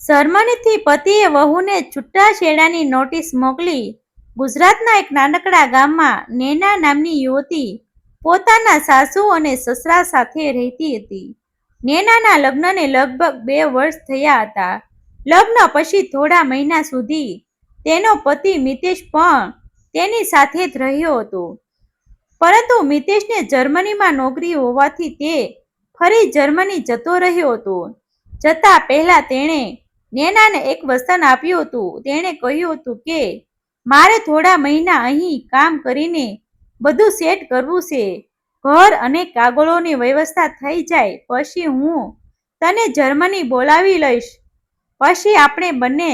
જર્મનીથી પતિએ વહુને છૂટાછેડાની નોટિસ મોકલી. ગુજરાતના એક નાનકડા ગામમાં નેના નામની યુવતી પોતાના સાસુ અને સસરા સાથે રહેતી હતી. નેનાના લગ્નને લગભગ 2 વર્ષ થયા હતા. લગ્ન પછી થોડા મહિના સુધી તેનો પતિ મિતેશ પણ તેની સાથે જ રહ્યો હતો. પરંતુ મિતેશને જર્મનીમાં નોકરી હોવાથી તે ફરી જર્મની જતો રહ્યો હતો. જતા પહેલા તેણે નેનાને એક વચન આપ્યું હતું. તેણે કહ્યું હતું કે મારે થોડા મહિના અહીં કામ કરીને બધું સેટ કરવું છે. ઘર અને કાગળોની વ્યવસ્થા થઈ જાય પછી હું તને જર્મની બોલાવી લઈશ. પછી આપણે બંને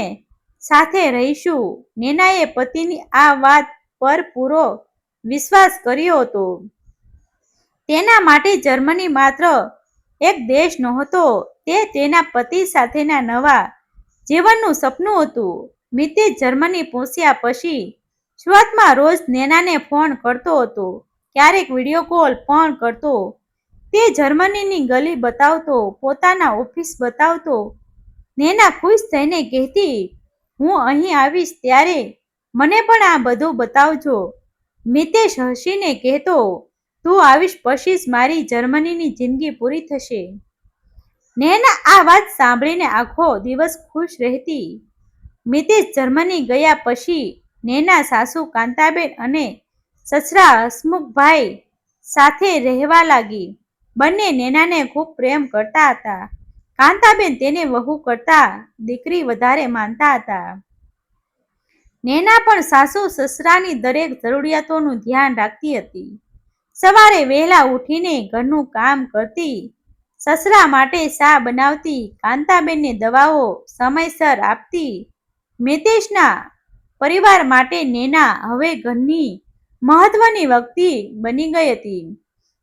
સાથે રહીશું. નેનાએ પતિની આ વાત પર પૂરો વિશ્વાસ કર્યો હતો. તેના માટે જર્મની માત્ર એક દેશ નહોતો, તે તેના પતિ સાથેના નવા જીવનનું સપનું હતું. મિતેશ જર્મની પહોંચ્યા પછી શરૂઆતમાં રોજ નેનાને ફોન કરતો હતો, ક્યારેક વિડીયો કોલ પણ કરતો. તે જર્મનીની ગલી બતાવતો, પોતાના ઓફિસ બતાવતો. નેના ખુશ થઈને કહેતી, હું અહીં આવીશ ત્યારે મને પણ આ બધું બતાવજો. મિતેશ હસીને કહેતો, તું આવીશ પછી જ મારી જર્મનીની જિંદગી પૂરી થશે. નેના આ વાત સાંભળીને આખો દિવસ ખુશ રહેતી. મિતેશ જર્મની ગયા પછી નેના સાસુ કાંતાબેન અને સસરા હસમુખભાઈ સાથે રહેવા લાગી. બંને નેનાને ખૂબ પ્રેમ કરતા હતા. કાંતાબેન તેને વહુ કરતા દીકરી વધારે માનતા હતા. નેના પણ સાસુ સસરાની દરેક જરૂરિયાતોનું ધ્યાન રાખતી હતી. સવારે વહેલા ઉઠીને ઘરનું કામ કરતી, સસરા માટે ચા બનાવતી, કાંતાબેનને દવાઓ સમયસર આપતી. મિતેશના પરિવાર માટે નેના હવે ઘરની મહત્વની વ્યક્તિ બની ગઈ હતી.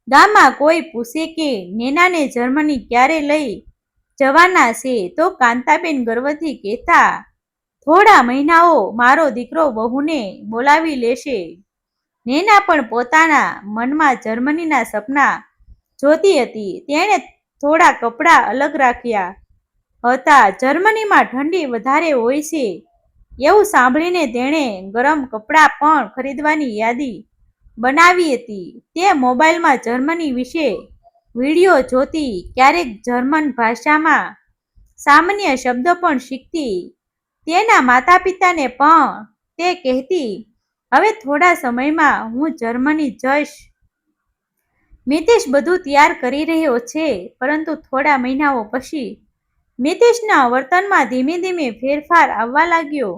ગામમાં કોઈ પૂછે કે નેનાને જર્મની ક્યારે લઈ જવાના છે તો કાંતાબેન ગર્વથી કહેતા, થોડા મહિનાઓ મારો દીકરો વહુને બોલાવી લેશે. નેના પણ પોતાના મનમાં જર્મનીના સપના જોતી હતી. તેણે થોડા કપડાં અલગ રાખ્યા હતા. જર્મનીમાં ઠંડી વધારે હોય છે એવું સાંભળીને તેણે ગરમ કપડાં પણ ખરીદવાની યાદી બનાવી હતી. તે મોબાઈલમાં જર્મની વિશે વિડીયો જોતી, ક્યારેક જર્મન ભાષામાં સામાન્ય શબ્દો પણ શીખતી. તેના માતા પિતાને પણ તે કહેતી, હવે થોડા સમયમાં હું જર્મની જઈશ. મિતેશ બધું તૈયાર કરી રહ્યો છે. પરંતુ થોડા મહિનાઓ પછી મિતેશના વર્તનમાં ધીમે ધીમે ફેરફાર આવવા લાગ્યો.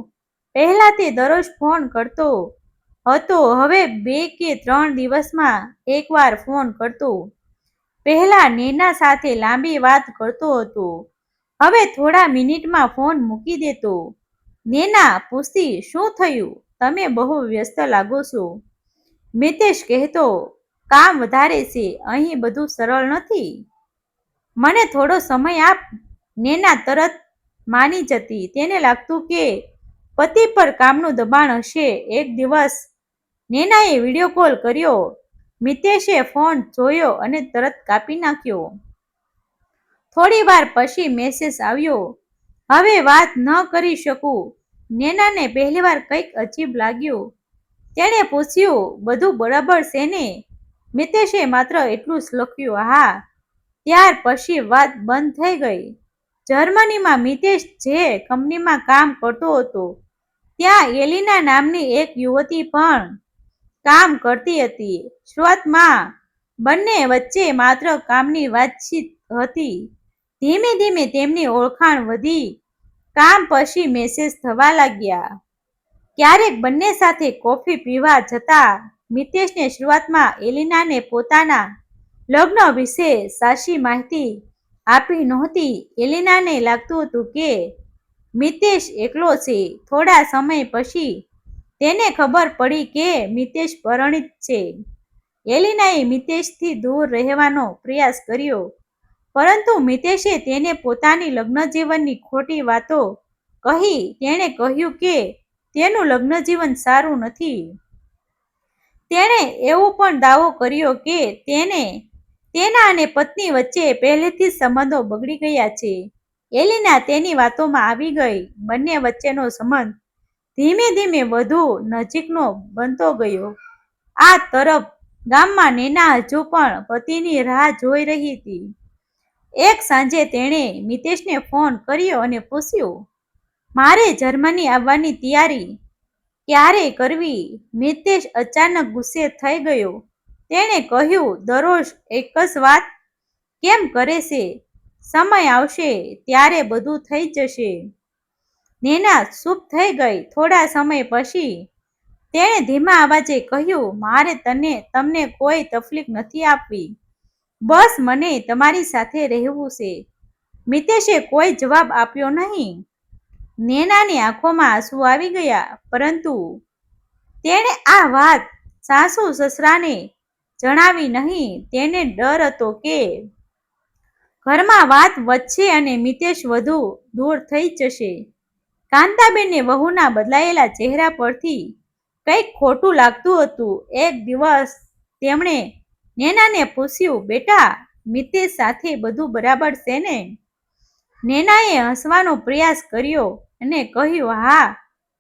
પહેલા તે દરરોજ ફોન કરતો હતો, હવે 2 કે 3 દિવસમાં એકવાર ફોન કરતો. પહેલા નેના સાથે લાંબી વાત કરતો હતો, હવે થોડા મિનિટમાં ફોન મૂકી દેતો. નેના પૂછતી, શું થયું? તમે બહુ વ્યસ્ત લાગો છો. મિતેશ કહેતો, કામ વધારે છે, અહીં બધું સરળ નથી. મને થોડો સમય આપ. નેના તરત માની જતી. તેને લાગતું કે પતિ પર કામનું દબાણ હશે. એક દિવસ નેનાએ વિડીયો કોલ કર્યો. મિતેશે ફોન જોયો અને તરત કાપી નાખ્યો. થોડી વાર પછી મેસેજ આવ્યો, હવે વાત ન કરી શકું. નેનાને પહેલીવાર કંઈક અજીબ લાગ્યું. તેણે પૂછ્યું, બધું બરાબર છે ને? મિતેશે માત્ર એટલું જ લખ્યું, હા. ત્યાર પછી વાત બંધ થઈ ગઈ. જર્મનીમાં મિતેશ જે કંપનીમાં કામ કરતો હતો ત્યાં એલિના નામની એક યુવતી પણ કામ કરતી હતી. શરૂઆતમાં બંને વચ્ચે માત્ર કામની વાતચીત હતી. ધીમે ધીમે તેમની ઓળખાણ વધી. કામ પછી મેસેજ થવા લાગ્યા. ક્યારેક બંને સાથે કોફી પીવા જતા. મિતેશને શરૂઆતમાં એલિનાને પોતાના લગ્ન વિશે સાચી માહિતી આપી નહોતી. એલિનાને લાગતું હતું કે મિતેશ એકલો છે. થોડા સમય પછી તેને ખબર પડી કે મિતેશ પરિણીત છે. એલિનાએ મિતેશથી દૂર રહેવાનો પ્રયાસ કર્યો, પરંતુ મિતેશે તેને પોતાની લગ્નજીવનની ખોટી વાતો કહી. તેણે કહ્યું કે તેનું લગ્નજીવન સારું નથી. તેણે એવો પણ દાવો કર્યો કે તેના અને પત્ની વચ્ચે પહેલેથી જ સંબંધો બગડી ગયા છે. એલિના તેની વાતોમાં આવી ગઈ. બંને વચ્ચેનો સંબંધ ધીમે ધીમે વધુ નજીકનો બનતો ગયો. આ તરફ ગામમાં નેના હજુ પણ પતિની રાહ જોઈ રહી હતી. એક સાંજે તેણે મિતેશને ફોન કર્યો અને પૂછ્યું, મારે જર્મની આવવાની તૈયારી ક્યારે કરવી? મિતેશ અચાનક ગુસ્સે થઈ ગયો. તેણે કહ્યું, દરરોજ એક જ વાત કેમ કરે છે? સમય આવશે ત્યારે બધું થઈ જશે. નેના ચૂપ થઈ ગઈ. થોડા સમય પછી તેણે ધીમા અવાજે કહ્યું, મારે તમને કોઈ તકલીફ નથી આપવી. બસ મને તમારી સાથે રહેવું છે. મિતેશે કોઈ જવાબ આપ્યો નહીં. નેનાની આંખોમાં આંસુ આવી ગયા, પરંતુ તેણે આ વાત સાસુ સસરાને જણાવી નહીં. તેને ડર હતો કે ઘરમાં વાત વધશે અને મિતેશ વધુ દૂર થઈ જશે. કાંતાબેનને વહુના બદલાયેલા ચહેરા પરથી કંઈક ખોટું લાગતું હતું. એક દિવસ તેમણે નેનાને પૂછ્યું, બેટા, મિતેશ સાથે બધું બરાબર છે ને? નેનાએ હસવાનો પ્રયાસ કર્યો અને કહ્યું, હા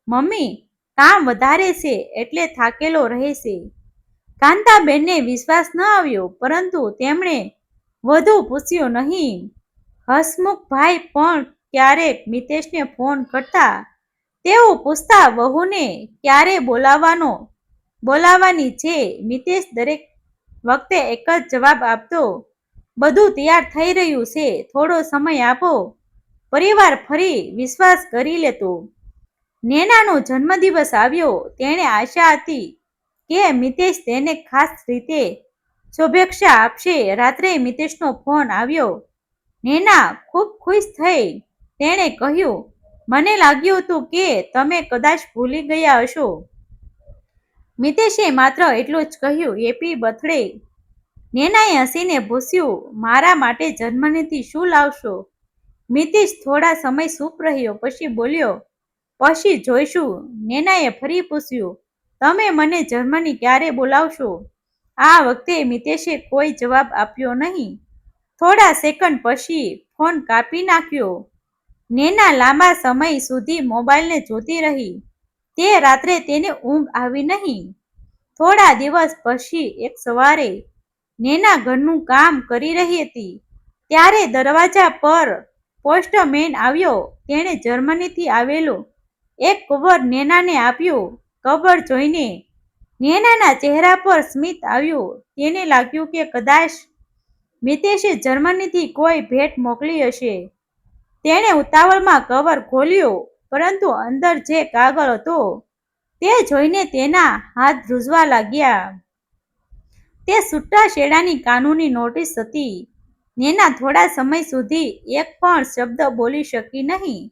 મમ્મી, કામ વધારે છે એટલે થાકેલો રહે છે. કાંતાબેનને વિશ્વાસ ન આવ્યો, પરંતુ તેમણે વધુ પૂછ્યું નહીં. હસમુખભાઈ પણ ક્યારેક મિતેશને ફોન કરતા. તેઓ પૂછતા, વહુને ક્યારે બોલાવવાની છે? મિતેશ દરેક વખતે એક જ જવાબ આપતો, બધું તૈયાર થઈ રહ્યું છે, થોડો સમય આપો. પરિવાર ફરી વિશ્વાસ કરી લેતો. નેનાનો જન્મદિવસ આવ્યો. તેણે આશા હતી કે મિતેશ તેને ખાસ રીતે શુભેચ્છા આપશે. રાત્રે મિતેશનો ફોન આવ્યો. નેના ખૂબ ખુશ થઈ. તેણે કહ્યું, મને લાગ્યું હતું કે તમે કદાચ ભૂલી ગયા હશો. મિતેશે માત્ર એટલું જ કહ્યું, હેપી બર્થડે. નેનાએ હસીને પૂછ્યું, મારા માટે જર્મનીથી શું લાવશો? મિતેશ થોડા સમય ચૂપ રહ્યો, પછી બોલ્યો, પછી જોઈશું. નેનાએ ફરી પૂછ્યું, તમે મને જર્મની ક્યારે બોલાવશો? આ વખતે મિતેશે કોઈ જવાબ આપ્યો નહીં. થોડા સેકન્ડ પછી ફોન કાપી નાખ્યો. નેના લાંબા સમય સુધી મોબાઈલને જોતી રહી. તે રાત્રે તેને ઊંઘ આવી નહીં. થોડા દિવસ પછી એક સવારે નેના ઘરનું કામ કરી રહી હતી. ત્યારે દરવાજા પર પોસ્ટમેન આવ્યો. તેણે જર્મનીથી આવેલું એક કવર નેનાને આપ્યું. કવર જોઈને નેનાના ચહેરા પર સ્મિત આવ્યું. તેને લાગ્યું કે કદાચ મિતેશે જર્મનીથી કોઈ ભેટ મોકલી હશે. તેણે ઉતાવળમાં કવર ખોલ્યું, પરંતુ અંદર જે કાગળ હતો તે જોઈને તેના હાથ ધ્રુજવા લાગ્યા. તે છૂટાછેડાની કાનૂની નોટિસ હતી. નેના થોડા સમય સુધી એક પણ શબ્દ બોલી શકી નહીં.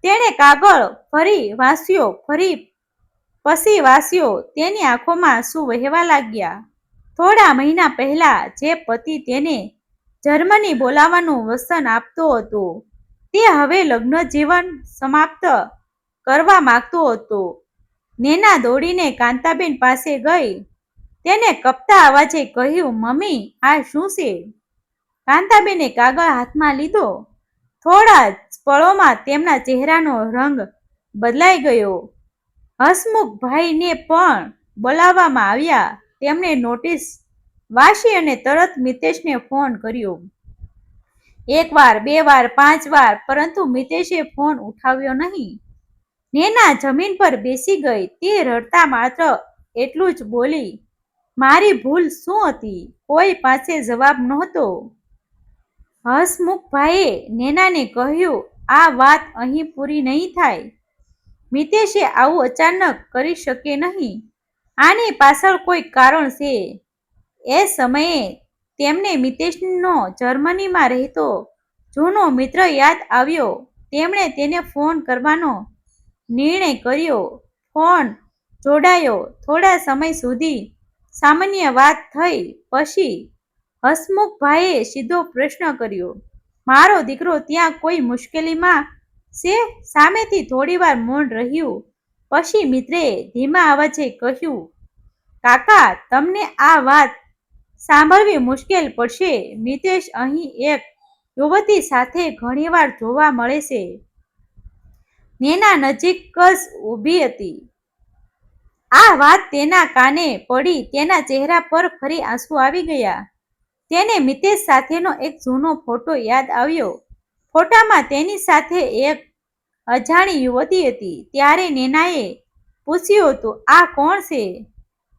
તેણે કાગળ ફરી વાંચ્યો, પછી વાંચ્યો. તેની આંખોમાં આંસુ વહેવા લાગ્યા. થોડા મહિના પહેલા જે પતિ તેને જર્મની બોલાવવાનું વચન આપતો હતો, તે હવે લગ્ન જીવન સમાપ્ત કરવા માંગતો હતો. નેના દોડીને કાંતાબેન પાસે ગઈ. તેને કપતા અવાજે કહ્યું, મમ્મી, આ શું છે? કાંતાબેને કાગળ હાથમાં લીધો. થોડા જ પળોમાં તેમના ચહેરાનો રંગ બદલાઈ ગયો. હસમુખભાઈને પણ બોલાવવામાં આવ્યા. તેમણે નોટિસ વાંચી અને તરત મિતેશને ફોન કર્યો. એક વાર, બે વાર, 5 વાર, પરંતુ મિતેશે ફોન ઉઠાવ્યો નહીં. નેના જમીન પર બેસી ગઈ. તે રડતા માત્ર એટલું જ બોલી, મારી ભૂલ શું હતી? કોઈ પાસે જવાબ નહોતો. હસમુખભાઈએ નેનાને કહ્યું, આ વાત અહીં પૂરી નહીં થાય. મિતેશે આવું અચાનક કરી શકે નહીં. આની પાછળ કોઈ કારણ છે. એ સમયે તેમને મિતેશનો જર્મનીમાં રહેતો જૂનો મિત્ર યાદ આવ્યો. તેમણે તેને ફોન કરવાનો નિર્ણય કર્યો. ફોન જોડાયો. થોડા સમય સુધી સામાન્ય વાત થઈ. પછી હસમુખભાઈએ સીધો પ્રશ્ન કર્યો, મારો દીકરો ત્યાં કોઈ મુશ્કેલીમાં છે? સામેથી થોડીવાર મૌન રહ્યું. પછી મિત્રે ધીમા અવાજે કહ્યું, કાકા, તમને આ વાત સાંભળવી મુશ્કેલ પડશે. મિતેશ અહીં એક યુવતી સાથે ઘણીવાર જોવા મળે છે. નેના નજીક જ ઊભી હતી. આ વાત તેના કાને પડી. તેના ચહેરા પર ફરી આંસુ આવી ગયા. તેને મિતેશ સાથેનો એક જૂનો ફોટો યાદ આવ્યો. ફોટામાં તેની સાથે એક અજાણી યુવતી હતી. ત્યારે નેનાએ પૂછ્યું હતું, આ કોણ છે?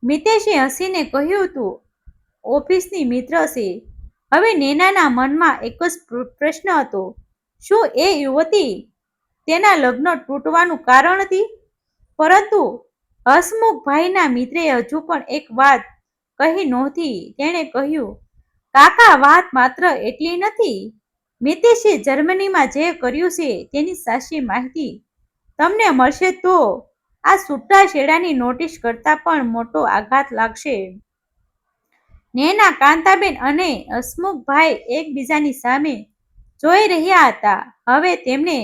મિતેશે હસીને કહ્યું હતું, ઓફિસની મિત્ર છે. હવે નેનાના મનમાં એક જ પ્રશ્ન હતો, શું એ યુવતી તેના લગ્ન તૂટવાનું કારણ હતી? પરંતુ હસમુખભાઈના મિત્રે હજુ પણ એક વાત કહી નહોતી. તેણે કહ્યું, કાકા, વાત માત્ર એટલી નથી. મિતેશે જર્મનીમાં જે કર્યું છે તેની સાચી માહિતી તમને મળશે તો આ છૂટાછેડાની નોટિસ કરતાં પણ મોટો આઘાત લાગશે. નેના, કાંતાબેન અને હસમુખભાઈ એકબીજાની સામે જોઈ રહ્યા હતા. હવે તેમને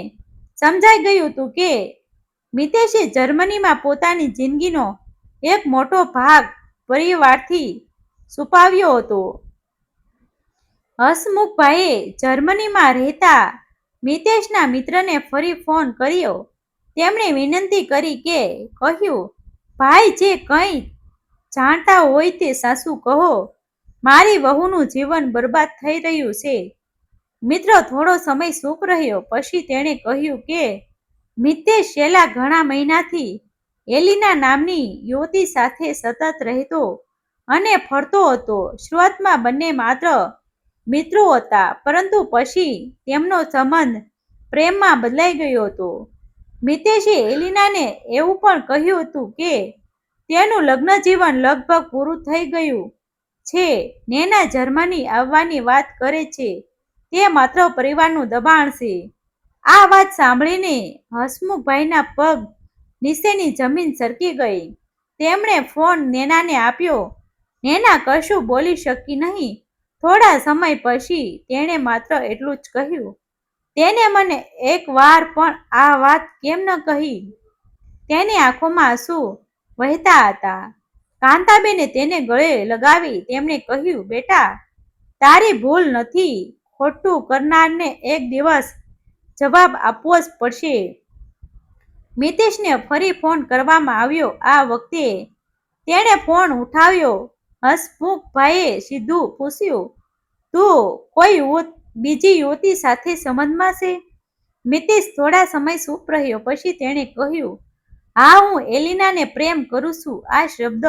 સમજાઈ ગયું હતું કે મિતેશે જર્મનીમાં પોતાની જિંદગીનો એક મોટો ભાગ પરિવારથી છુપાવ્યો હતો. હસમુખભાઈએ જર્મનીમાં રહેતા મિતેશના મિત્રને ફરી ફોન કર્યો. તેમણે વિનંતી કરી કે કહ્યું, ભાઈ, જે કંઈ જાણતા હોય તે સાચું કહો. મારી વહુનું જીવન બરબાદ થઈ રહ્યું છે. મિત્ર થોડો સમય ચૂપ રહ્યો. પછી તેણે કહ્યું કે મિતેશ છેલ્લા ઘણા મહિનાથી એલિના નામની યુવતી સાથે સતત રહેતો અને ફરતો હતો. શરૂઆતમાં બંને માત્ર મિત્રો હતા, પરંતુ પછી તેમનો સંબંધ પ્રેમમાં બદલાઈ ગયો હતો. મિતેશે એલિનાને એવું પણ કહ્યું હતું કે તેનું લગ્ન જીવન લગભગ પૂરું થઈ ગયું છે. નેના જર્મની આવવાની વાત કરે છે તે માત્ર પરિવારનું દબાણ છે. આ વાત સાંભળીને હસમુખભાઈના પગ નીચેની જમીન સરકી ગઈ. તેમણે ફોન નેનાને આપ્યો. નેના કશું બોલી શકી નહીં. થોડા સમય પછી તેણે માત્ર એટલું જ કહ્યું, તેને મને એક વાર પણ આ વાત કેમ ન કહી? તેની આંખોમાં આંસુ વહેતા હતા. કાંતાબેને તેને ગળે લગાવી. તેમણે કહ્યું, બેટા, તારી ભૂલ નથી. ખોટું કરનારને એક દિવસ જવાબ આપવો જ પડશે. મિતેશને ફરી ફોન કરવામાં આવ્યો. આ વખતે તેણે ફોન ઉઠાવ્યો. હસમુખભાઈએ સીધું પૂછ્યું, તું કોઈ બીજી યુવતી સાથે સંબંધમાં છે? મિતેશ થોડા સમય ચૂપ રહ્યો. પછી તેણે કહ્યું, હા, હું એલિનાને પ્રેમ કરું છું. આ શબ્દ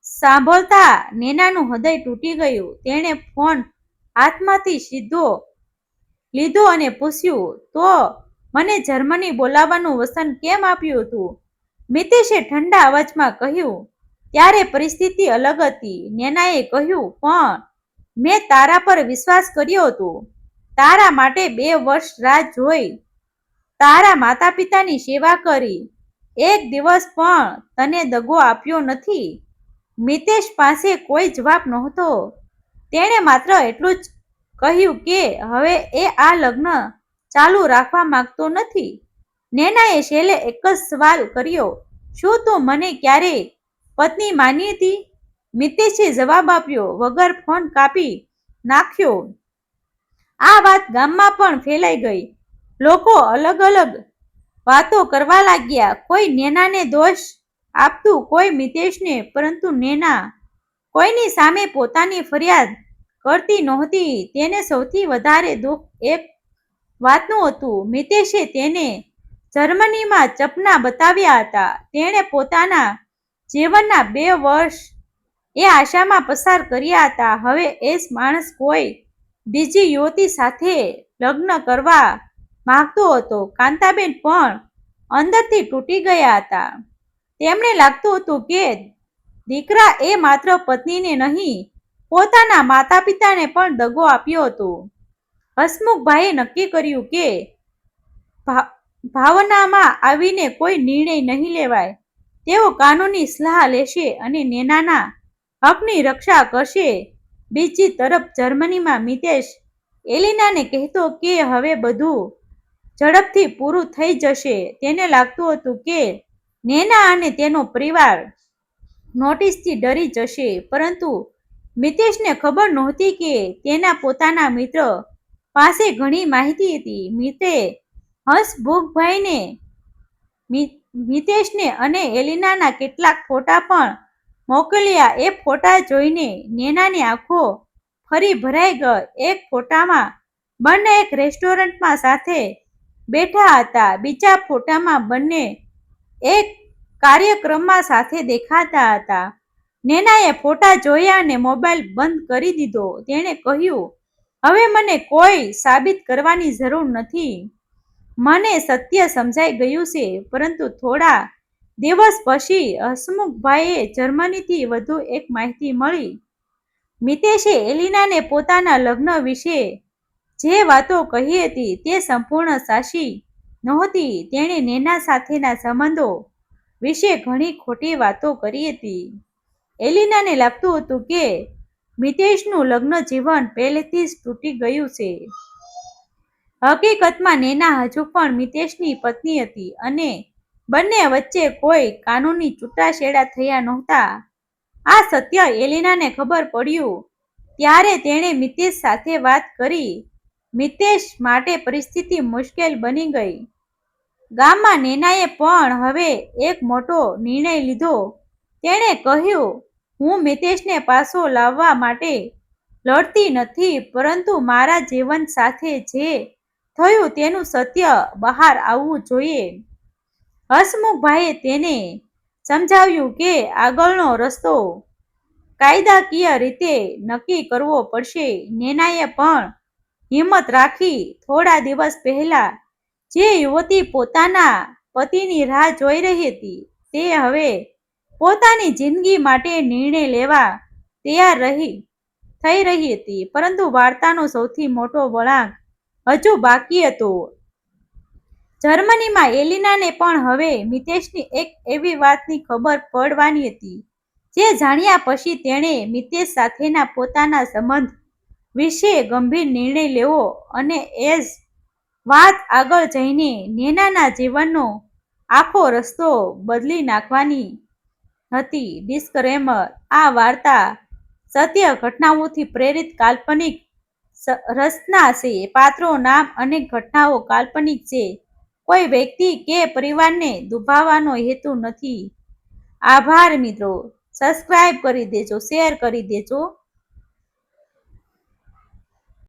સાંભળતા નેનાનું હૃદય તૂટી ગયું. તેણે ફોન હાથમાંથી સીધો લીધો અને પૂછ્યું, તો મને જર્મની બોલાવવાનું વચન કેમ આપ્યું હતું? મિતેશે ઠંડા અવાજમાં કહ્યું, ત્યારે પરિસ્થિતિ અલગ હતી. નેનાએ કહ્યું, પણ મેં તારા પર વિશ્વાસ કર્યો હતો. તારા માટે 2 વર્ષ રાહ જોઈ. તારા માતા પિતાની સેવા કરી. એક દિવસ પણ તને દગો આપ્યો નથી. મિતેશ પાસે કોઈ જવાબ નહોતો. તેણે માત્ર એટલું જ કહ્યું કે હવે એ આ લગ્ન ચાલુ રાખવા માંગતો નથી. નેનાએ છેલ્લે એક જ સવાલ કર્યો, શું તું મને ક્યારેય પત્ની માની હતી? મિતેશે જવાબ આપ્યો વગર ફોન કાપી નાખ્યો. આ વાત ગામમાં પણ ફેલાઈ ગઈ. લોકો અલગ અલગ વાતો કરવા લાગ્યા. કોઈ નેનાને દોષ આપતું, કોઈ મિતેશને. પરંતુ નેના કોઈની સામે પોતાની ફરિયાદ કરતી નહોતી. તેને સૌથી વધારે દુઃખ એક વાતનું હતું. મિતેશે તેને જર્મનીમાં સપના બતાવ્યા હતા. તેણે પોતાના જીવનના 2 વર્ષ એ આશામાં પસાર કર્યા હતા. હવે એ જ માણસ કોઈ બીજી યુવતી સાથે લગ્ન કરવા માંગતો હતો. કાંતાબેન પણ અંદરથી તૂટી ગયા હતા. તેમને લાગતું હતું કે દીકરા એ માત્ર પત્નીને નહીં, પોતાના માતા પિતાને પણ દગો આપ્યો હતો. હસમુખભાઈએ નક્કી કર્યું કે ભાવનામાં આવીને કોઈ નિર્ણય નહીં લેવાય. તેઓ કાનૂની સલાહ લેશે અને નેનાના હકની રક્ષા કરશે. બીજી તરફ જર્મનીમાં મિતેશ એલિનાને કહેતો કે હવે બધું ઝડપથી પૂરું થઈ જશે. તેને લાગતું હતું કે નેના અને તેનો પરિવાર નોટિસથી ડરી જશે. પરંતુ મિતેશને ખબર નહોતી કે તેના પોતાના મિત્ર પાસે ઘણી માહિતી હતી. મિત્રે હસમુખભાઈને મિતેશને અને એલિનાના કેટલાક ફોટા પણ મોકલ્યા. એ ફોટા જોઈને નેનાની આંખો ફરી ભરાઈ ગઈ. એક ફોટામાં બંને એક રેસ્ટોરન્ટમાં સાથે બેઠા હતા. બીજા ફોટામાં બંને એક કાર્યક્રમમાં સાથે દેખાતા હતા. નેનાએ ફોટા જોયા અને મોબાઈલ બંધ કરી દીધો. તેણે કહ્યું, હવે મને કોઈ સાબિત કરવાની જરૂર નથી. મને સત્ય સમજાઈ ગયું છે. પરંતુ થોડા દિવસ પછી હસમુખભાઈએ જર્મનીથી વધુ એક માહિતી મળી. મિતેશે એલિનાને પોતાના લગ્ન વિશે જે વાતો કહી હતી તે સંપૂર્ણ સાચી નહોતી. તેણે નેના સાથેના સંબંધો વિશે ઘણી ખોટી વાતો કરી હતી. એલિનાને લાગતું હતું કે મિતેશનું લગ્ન જીવન પહેલેથી જ તૂટી ગયું છે. હકીકતમાં નેના હજુ પણ મિતેશની પત્ની હતી અને બંને વચ્ચે કોઈ કાનૂની છૂટાછેડા થયા નહોતા. આ સત્ય એલિનાને ખબર પડ્યું ત્યારે તેણે મિતેશ સાથે વાત કરી. મિતેશ માટે પરિસ્થિતિ મુશ્કેલ બની ગઈ. ગામમાં નેનાએ પણ હવે એક મોટો નિર્ણય લીધો. તેણે કહ્યું, હું મિતેશને પાછો લાવવા માટે લડતી નથી, પરંતુ મારા જીવન સાથે જે થયું તેનું સત્ય બહાર આવવું જોઈએ. હસમુખભાઈએ તેને સમજાવ્યું કે આગળનો રસ્તો કાયદાકીય રીતે નક્કી કરવો પડશે. નેનાએ પણ હિંમત રાખી. થોડા દિવસ પહેલા જે યુવતી પોતાના પતિની રાહ જોઈ રહી હતી તે હવે પોતાની જિંદગી માટે નિર્ણય લેવા તૈયાર થઈ રહી હતી. પરંતુ વાર્તાનો સૌથી મોટો વળાંક હજુ બાકી હતો. જર્મનીમાં એલિનાને પણ હવે મિતેશની એક એવી વાતની ખબર પડવાની હતી જે જાણ્યા પછી તેણે મિતેશ સાથેના પોતાના સંબંધ વિશે ગંભીર નિર્ણય લેવો અને એ જ વાત આગળ જઈને નેનાના જીવનનો આખો રસ્તો બદલી નાખવાની હતી. ડિસ્ક્લેમર: આ વાર્તા સત્ય ઘટનાઓથી પ્રેરિત કાલ્પનિક રચના છે. પાત્રો, નામ અને ઘટનાઓ કાલ્પનિક છે. કોઈ વ્યક્તિ કે પરિવારને દુભાવવાનો હેતુ નથી. આભાર મિત્રો. સબસ્ક્રાઇબ કરી દેજો, શેર કરી દેજો.